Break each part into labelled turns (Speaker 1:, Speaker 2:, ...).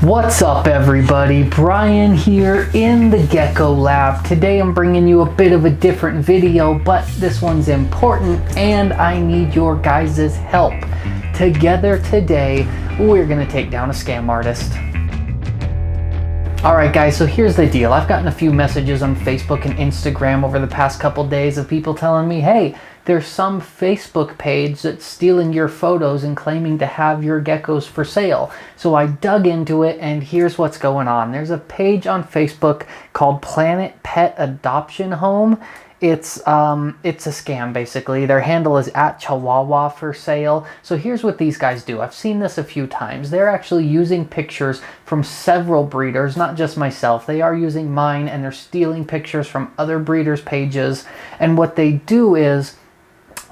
Speaker 1: What's up everybody, Brian here in the Gecko Lab. Today I'm bringing you a bit of a different video, but this one's important and I need your guys' help. Together today, we're gonna take down a scam artist. Alright guys, so here's the deal. I've gotten a few messages on Facebook and Instagram over the past couple days of people telling me, hey, there's some Facebook page that's stealing your photos and claiming to have your geckos for sale. So I dug into it and here's what's going on. There's a page on Facebook called Planet Pet Adoption Home. It's a scam basically. Their handle is @Chihuahua for sale. So here's what these guys do. I've seen this a few times. They're actually using pictures from several breeders, not just myself. They are using mine and they're stealing pictures from other breeders' pages. And what they do is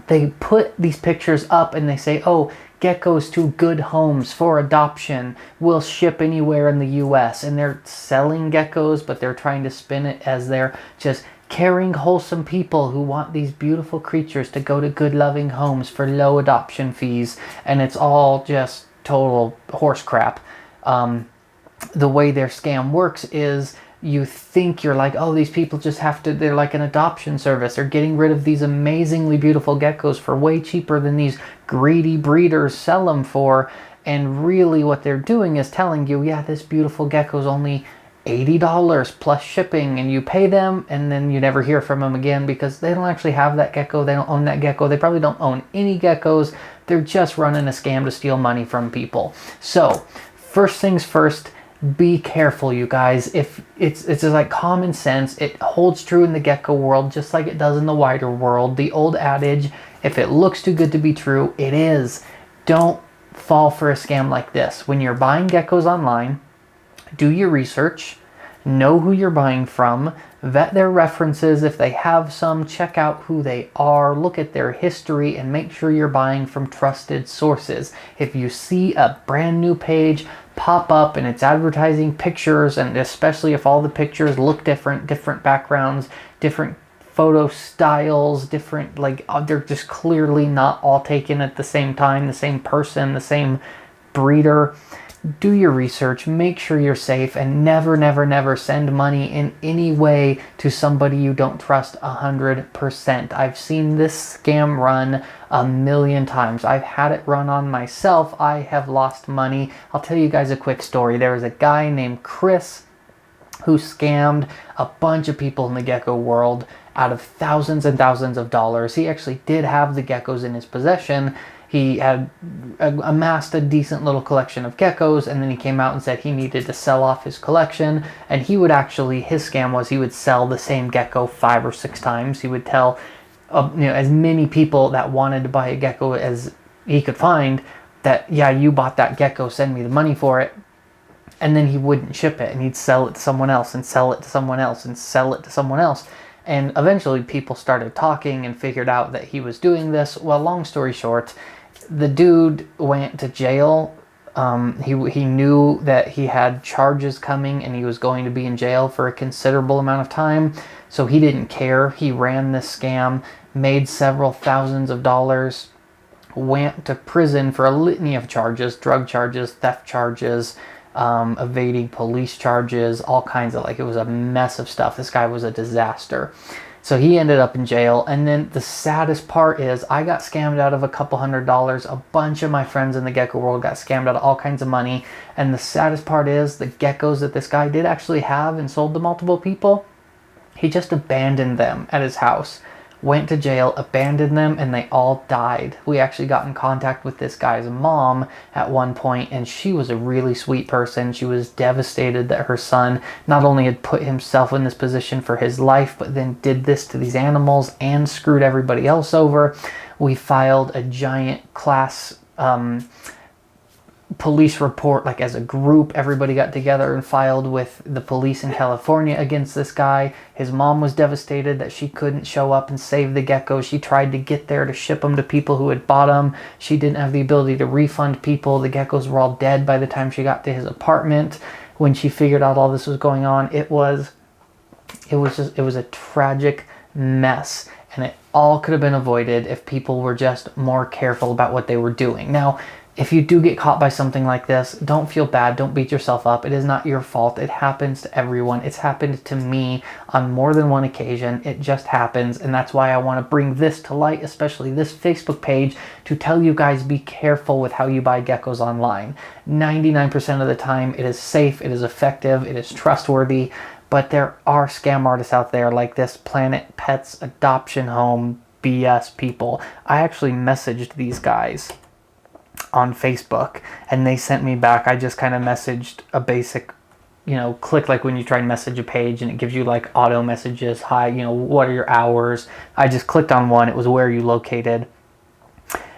Speaker 1: they put these pictures up and they say, oh, geckos to good homes for adoption, will ship anywhere in the US. And they're selling geckos, but they're trying to spin it as they're just caring, wholesome people who want these beautiful creatures to go to good, loving homes for low adoption fees. And it's all just total horse crap. The way their scam works is you think you're like, oh, these people just have to, they're like an adoption service. They're getting rid of these amazingly beautiful geckos for way cheaper than these greedy breeders sell them for. And really what they're doing is telling you, yeah, this beautiful gecko is only $80 plus shipping, and you pay them and then you never hear from them again because they don't actually have that gecko. They don't own that gecko. They probably don't own any geckos. They're just running a scam to steal money from people. So first things first, be careful, you guys. If it's just like common sense. It holds true in the gecko world just like it does in the wider world. The old adage, if it looks too good to be true, it is. Don't fall for a scam like this. When you're buying geckos online, do your research, know who you're buying from, vet their references if they have some, check out who they are, look at their history, and make sure you're buying from trusted sources. If you see a brand new page pop up and it's advertising pictures, and especially if all the pictures look different backgrounds, different photo styles, different, like they're just clearly not all taken at the same time, the same person, the same breeder, do your research, make sure you're safe, and never send money in any way to somebody you don't trust 100%. I've seen this scam run a million times. I've had it run on myself. I have lost money. I'll tell you guys a quick story. There was a guy named Chris who scammed a bunch of people in the gecko world out of thousands and thousands of dollars. He actually did have the geckos in his possession. He had amassed a decent little collection of geckos, and then he came out and said he needed to sell off his collection. And he would actually, his scam was he would sell the same gecko 5 or 6 times. He would tell as many people that wanted to buy a gecko as he could find that, yeah, you bought that gecko, send me the money for it. And then he wouldn't ship it, and he'd sell it to someone else and sell it to someone else and sell it to someone else. And eventually people started talking and figured out that he was doing this. Well, long story short, the dude went to jail. He knew that he had charges coming and he was going to be in jail for a considerable amount of time. So he didn't care. He ran this scam, made several thousands of dollars, went to prison for a litany of charges, drug charges, theft charges, evading police charges, all kinds of, like, it was a mess of stuff. This guy was a disaster. So he ended up in jail. And then the saddest part is I got scammed out of a couple $100. A bunch of my friends in the gecko world got scammed out of all kinds of money. And the saddest part is the geckos that this guy did actually have and sold to multiple people, he just abandoned them at his house. Went to jail, abandoned them, and they all died. We actually got in contact with this guy's mom at one point, and she was a really sweet person. She was devastated that her son not only had put himself in this position for his life, but then did this to these animals and screwed everybody else over. We filed a giant class police report, like as a group. Everybody got together and filed with the police in California against this guy. His mom was devastated that she couldn't show up and save the geckos. She tried to get there to ship them to people who had bought them. She didn't have the ability to refund people. The geckos were all dead by the time she got to his apartment. When she figured out all this was going on, it was a tragic mess, and it all could have been avoided if people were just more careful about what they were doing. Now, if you do get caught by something like this, don't feel bad. Don't beat yourself up. It is not your fault. It happens to everyone. It's happened to me on more than one occasion. It just happens. And that's why I want to bring this to light, especially this Facebook page, to tell you guys, be careful with how you buy geckos online. 99% of the time, it is safe, it is effective, it is trustworthy. But there are scam artists out there like this Planet Pets Adoption Home BS people. I actually messaged these guys on Facebook and they sent me back. I just kind of messaged a basic, click like when you try and message a page and it gives you like auto messages. Hi, what are your hours? I just clicked on one. It was where are you located?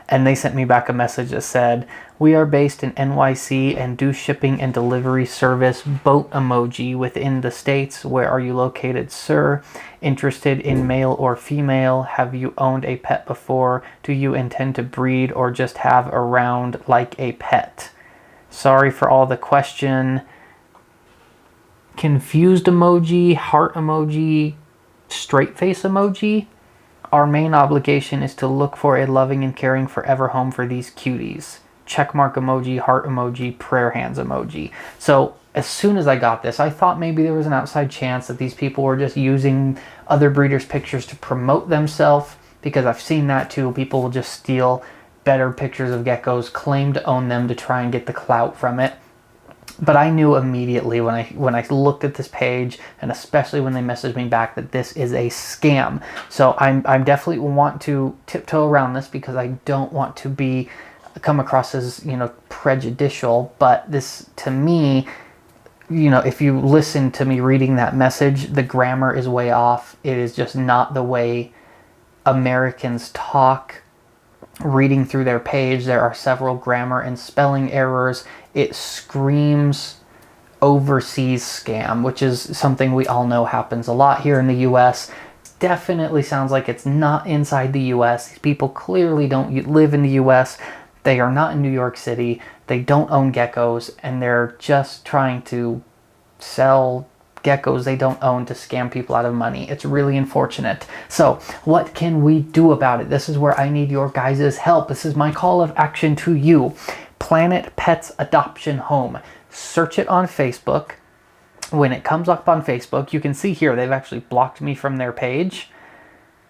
Speaker 1: And they sent me back a message that said, we are based in NYC and do shipping and delivery service, boat emoji within the States. Where are you located, sir? Interested in male or female? Have you owned a pet before? Do you intend to breed or just have around like a pet? Sorry for all the question. Confused emoji, heart emoji, straight face emoji. Our main obligation is to look for a loving and caring forever home for these cuties. Checkmark emoji, heart emoji, prayer hands emoji. So as soon as I got this, I thought maybe there was an outside chance that these people were just using other breeders' pictures to promote themselves, because I've seen that too. People will just steal better pictures of geckos, claim to own them to try and get the clout from it. But I knew immediately when I looked at this page, and especially when they messaged me back, that this is a scam. So I definitely want to tiptoe around this because I don't want to come across as prejudicial. But this, to me, if you listen to me reading that message, the grammar is way off. It is just not the way Americans talk. Reading through their page, there are several grammar and spelling errors. It screams overseas scam, which is something we all know happens a lot here in the US. Definitely sounds like it's not inside the US. These people clearly don't live in the US. They are not in New York City. They don't own geckos, and they're just trying to sell geckos they don't own to scam people out of money. It's really unfortunate. So what can we do about it? This is where I need your guys' help. This is my call of action to you. Planet Pets Adoption Home. Search it on Facebook. When it comes up on Facebook, you can see here they've actually blocked me from their page.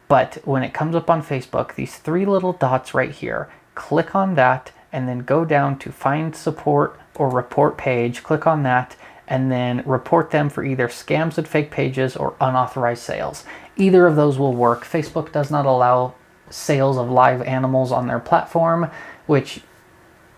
Speaker 1: But when it comes up on Facebook, these three little dots right here, click on that and then go down to find support or report page. Click on that and then report them for either scams and fake pages or unauthorized sales. Either of those will work. Facebook does not allow sales of live animals on their platform, which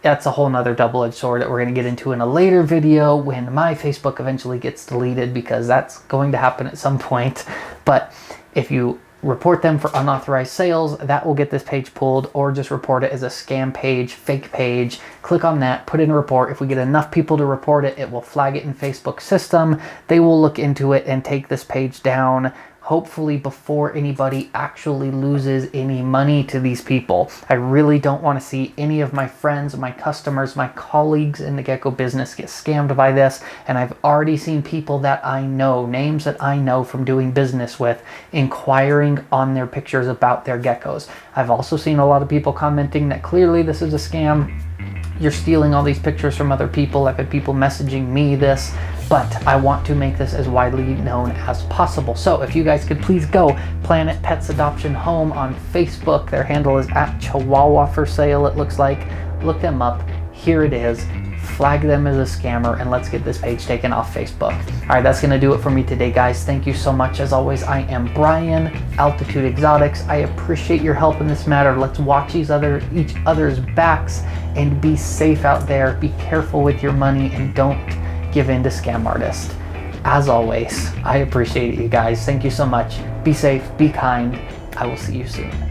Speaker 1: that's a whole nother double-edged sword that we're going to get into in a later video when my Facebook eventually gets deleted, because that's going to happen at some point. But if you report them for unauthorized sales, that will get this page pulled, or just report it as a scam page, fake page. Click on that, put in a report. If we get enough people to report it, it will flag it in Facebook system. They will look into it and take this page down, hopefully before anybody actually loses any money to these people. I really don't want to see any of my friends, my customers, my colleagues in the gecko business get scammed by this. And I've already seen people that I know, names that I know from doing business with, inquiring on their pictures about their geckos. I've also seen a lot of people commenting that clearly this is a scam. You're stealing all these pictures from other people. I've had people messaging me this, but I want to make this as widely known as possible. So if you guys could please go Planet Pets Adoption Home on Facebook. Their handle is @Chihuahua for sale, it looks like. Look them up. Here it is. Flag them as a scammer, and let's get this page taken off Facebook. All right, that's going to do it for me today, guys. Thank you so much. As always, I am Brian, Altitude Exotics. I appreciate your help in this matter. Let's watch each other's backs and be safe out there. Be careful with your money and don't give in to scam artists. As always, I appreciate you guys. Thank you so much. Be safe, be kind. I will see you soon.